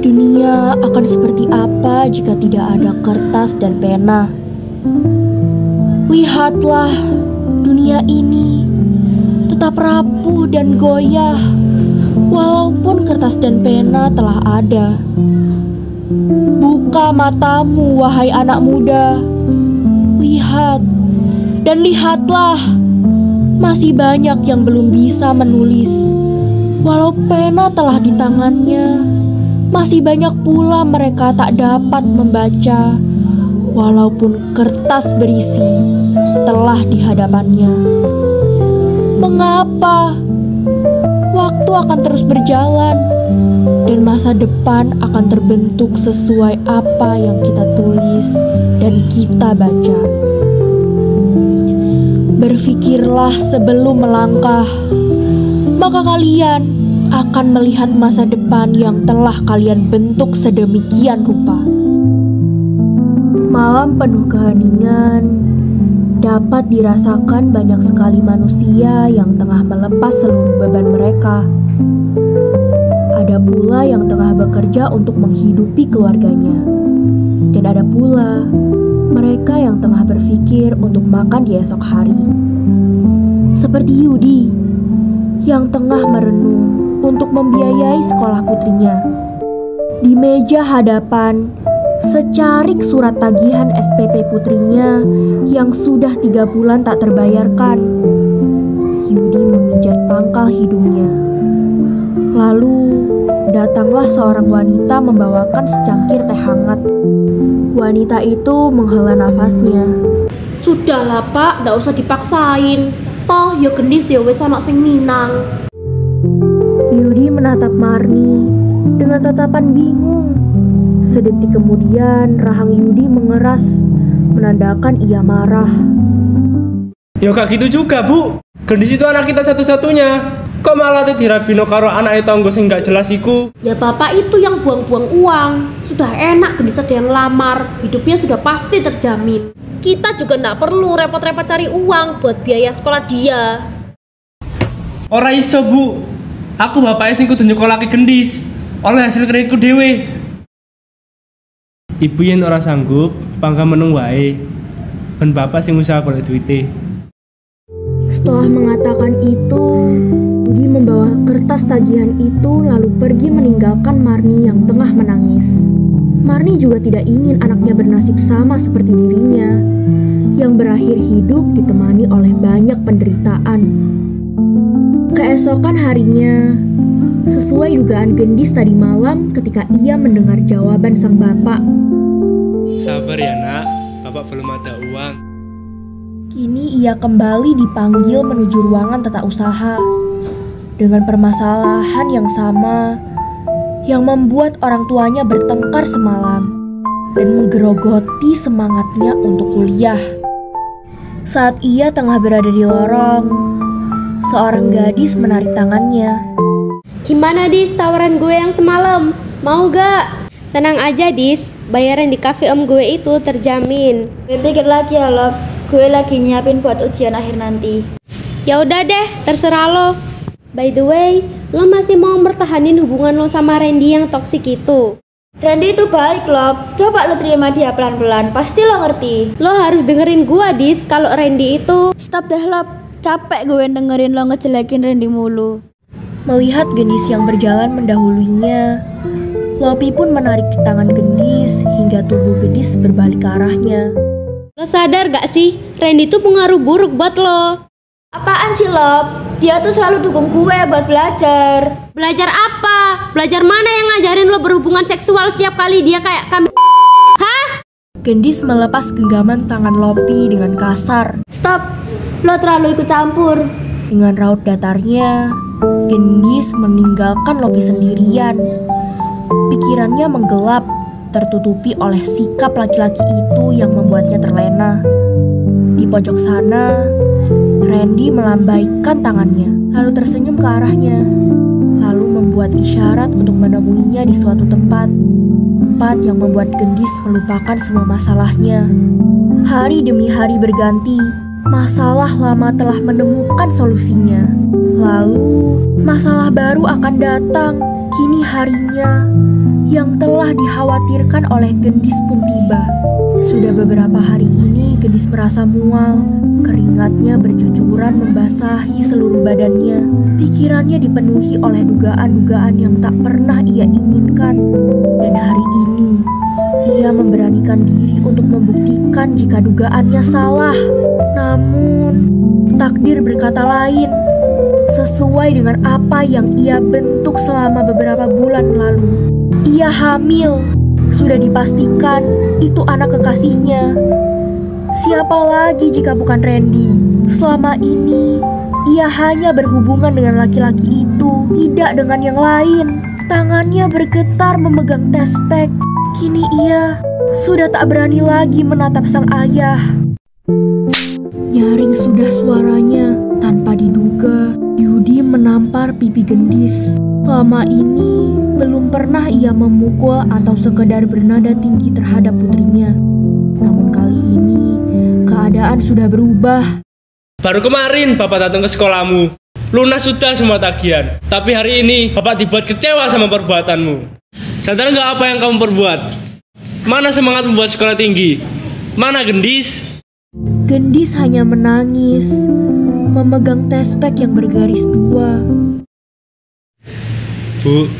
Dunia akan seperti apa jika tidak ada kertas dan pena? Lihatlah, dunia ini tetap rapuh dan goyah, walaupun kertas dan pena telah ada. Buka matamu, wahai anak muda. Lihat, dan lihatlah, masih banyak yang belum bisa menulis. Walau pena telah di tangannya, masih banyak pula mereka tak dapat membaca, walaupun kertas berisi telah di hadapannya. Mengapa? Waktu akan terus berjalan, dan masa depan akan terbentuk sesuai apa yang kita tulis dan kita baca. Berpikirlah sebelum melangkah, maka kalian akan melihat masa depan yang telah kalian bentuk sedemikian rupa. Malam penuh keheningan dapat dirasakan banyak sekali manusia yang tengah melepas seluruh beban mereka. Ada pula yang tengah bekerja untuk menghidupi keluarganya. Dan ada pula mereka yang tengah berpikir untuk makan di esok hari. Seperti Yudi yang tengah merenung untuk membiayai sekolah putrinya. Di meja hadapan secarik surat tagihan SPP putrinya yang sudah 3 bulan tak terbayarkan. Yudi memijat pangkal hidungnya. Lalu datanglah seorang wanita membawakan secangkir teh hangat. Wanita itu menghela nafasnya. Sudahlah Pak, ndak usah dipaksain. Toh yo gendis yo wis ana sing minang. Yudi menatap Marni dengan tatapan bingung. Sedetik kemudian rahang Yudi mengeras, menandakan ia marah. Ya gak gitu juga, Bu. Gendis itu anak kita satu-satunya. Kok malah dirabino karo anak tangga sing gak jelas iku? Ya Bapak itu yang buang-buang uang. Sudah enak gendis ada yang lamar, hidupnya sudah pasti terjamin. Kita juga ndak perlu repot-repot cari uang buat biaya sekolah dia. Ora iso, Bu. Aku bapaknya sing kudu nyekolahke gendis oleh hasil kreditku dhewe. Ibu yen ora sanggup, pangga meneng wae. Ben bapak sing usaha golek duite. Setelah mengatakan itu, Yudi membawa kertas tagihan itu lalu pergi meninggalkan Marni yang tengah menangis. Marni juga tidak ingin anaknya bernasib sama seperti dirinya, yang berakhir hidup ditemani oleh banyak penderitaan. Keesokan harinya, sesuai dugaan gendis tadi malam ketika ia mendengar jawaban sang bapak. Sabar ya nak, bapak belum ada uang. Kini ia kembali dipanggil menuju ruangan tata usaha dengan permasalahan yang sama yang membuat orang tuanya bertengkar semalam dan menggerogoti semangatnya untuk kuliah. Saat ia tengah berada di lorong, seorang gadis menarik tangannya. Gimana Dis tawaran gue yang semalam? Mau gak? Tenang aja Dis, bayaran di cafe om gue itu terjamin. Gue pikir lagi ya Lob, gue lagi nyiapin buat ujian akhir nanti. Ya udah deh, terserah lo. By the way, lo masih mau mertahanin hubungan lo sama Randy yang toksik itu? Randy itu baik Lob, coba lo terima dia pelan-pelan, pasti lo ngerti. Lo harus dengerin gua Dis, kalau Randy itu... Stop deh Lob, capek gue dengerin lo ngejelekin Randy mulu. Melihat gendis yang berjalan mendahulunya, Lopi pun menarik tangan gendis hingga tubuh gendis berbalik ke arahnya. Lo sadar gak sih, Randy tuh pengaruh buruk buat lo. Apaan sih Lob? Dia tuh selalu dukung gue buat belajar. Belajar apa? Belajar mana yang ngajarin lo berhubungan seksual setiap kali dia kayak kambing? Hah? Gendis melepas genggaman tangan Lopi dengan kasar. Stop, lo terlalu ikut campur. Dengan raut datarnya, Gendis meninggalkan Lopi sendirian. Pikirannya menggelap, tertutupi oleh sikap laki-laki itu yang membuatnya terlena. Di pojok sana, Randy melambaikan tangannya, lalu tersenyum ke arahnya, lalu membuat isyarat untuk menemuinya di suatu tempat yang membuat Gendis melupakan semua masalahnya. Hari demi hari berganti, masalah lama telah menemukan solusinya. Lalu, masalah baru akan datang. Kini harinya yang telah dikhawatirkan oleh Gendis pun tiba. Sudah beberapa hari ini Gendis merasa mual. Keringatnya bercucuran membasahi seluruh badannya. Pikirannya dipenuhi oleh dugaan-dugaan yang tak pernah ia inginkan. Dan hari ini, ia memberanikan diri untuk membuktikan jika dugaannya salah. Namun, takdir berkata lain. Sesuai dengan apa yang ia bentuk selama beberapa bulan lalu. Ia hamil. Sudah dipastikan itu anak kekasihnya. Siapa lagi jika bukan Randy? Selama ini, ia hanya berhubungan dengan laki-laki itu, tidak dengan yang lain. Tangannya bergetar memegang tespek. Kini ia sudah tak berani lagi menatap sang ayah. Nyaring sudah suaranya. Tanpa diduga, Yudi menampar pipi Gendis. Selama ini, belum pernah ia memukul atau sekedar bernada tinggi terhadap putrinya. Namun kali ini, keadaan sudah berubah. Baru kemarin Bapak datang ke sekolahmu. Lunas sudah semua tagihan. Tapi hari ini Bapak dibuat kecewa sama perbuatanmu. Sadar nggak apa yang kamu perbuat? Mana semangat membuat sekolah tinggi? Mana Gendis? Gendis hanya menangis, memegang tespek yang bergaris 2. Bu,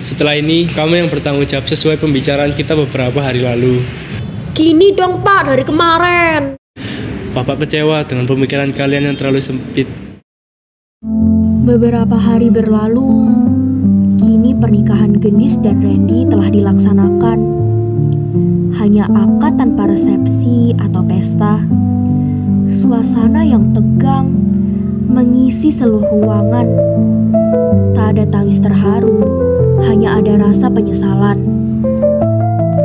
setelah ini kamu yang bertanggung jawab sesuai pembicaraan kita beberapa hari lalu. Gini dong Pak, dari kemarin. Bapak kecewa dengan pemikiran kalian yang terlalu sempit. Beberapa hari berlalu, kini pernikahan Gendis dan Randy telah dilaksanakan. Hanya akad tanpa resepsi atau pesta. Suasana yang tegang mengisi seluruh ruangan. Tak ada tangis terharu, hanya ada rasa penyesalan.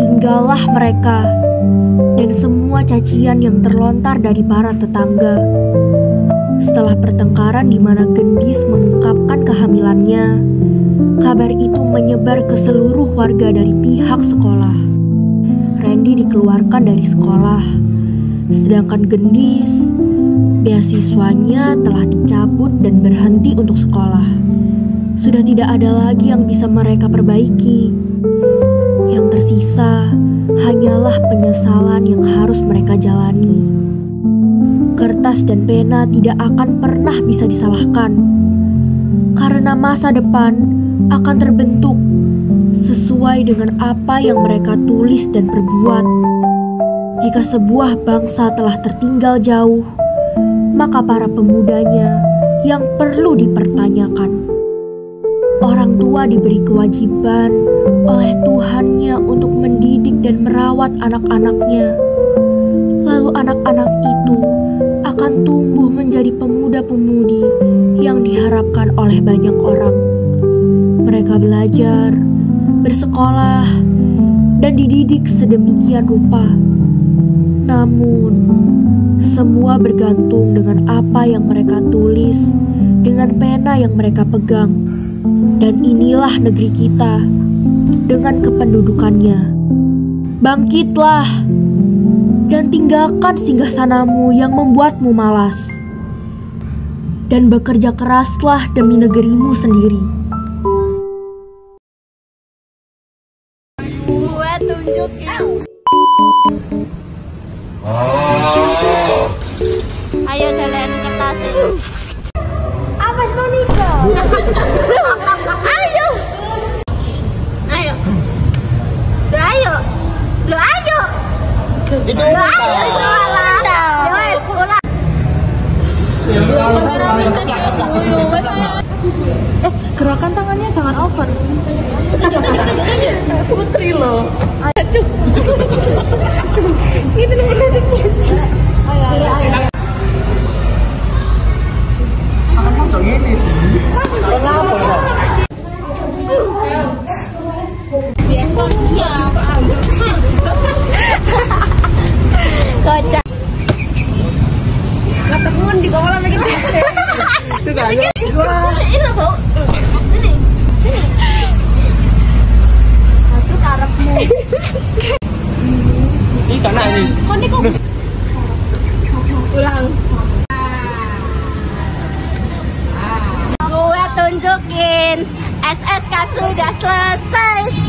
Tinggallah mereka dan semua cacian yang terlontar dari para tetangga. Setelah pertengkaran di mana Gendis mengungkapkan kehamilannya, kabar itu menyebar ke seluruh warga dari pihak sekolah. Randy dikeluarkan dari sekolah, sedangkan Gendis, beasiswanya telah dicabut dan berhenti untuk sekolah. Sudah tidak ada lagi yang bisa mereka perbaiki. Yang tersisa hanyalah penyesalan yang harus mereka jalani. Kertas dan pena tidak akan pernah bisa disalahkan, karena masa depan akan terbentuk sesuai dengan apa yang mereka tulis dan perbuat. Jika sebuah bangsa telah tertinggal jauh, maka para pemudanya yang perlu dipertanyakan. Orang tua diberi kewajiban oleh Tuhannya untuk mendidik dan merawat anak-anaknya. Lalu anak-anak itu akan tumbuh menjadi pemuda-pemudi yang diharapkan oleh banyak orang. Mereka belajar, bersekolah, dan dididik sedemikian rupa. Namun, semua bergantung dengan apa yang mereka tulis, dengan pena yang mereka pegang. Dan inilah negeri kita, dengan kependudukannya. Bangkitlah, dan tinggalkan singgasanamu yang membuatmu malas. Dan bekerja keraslah demi negerimu sendiri. Gue tunjukin. Ayo dalen kertasnya. Apa sih mau nikah? Ayo. Ayo. Lo ayo. Lo ayo. Itu Lo ayo itu malah. Yo sekolah. Gerakan tangannya jangan over. Putri loh. Ayo. Ini ayo. Ini sih. Kenapa? Kocak. Ketemuan di kolam lagi. Itu kan? Ini bau. Ini. Satu karepmu. Ini kan nangis. Kok niku? Ulang. Gue tunjukin SSK sudah selesai.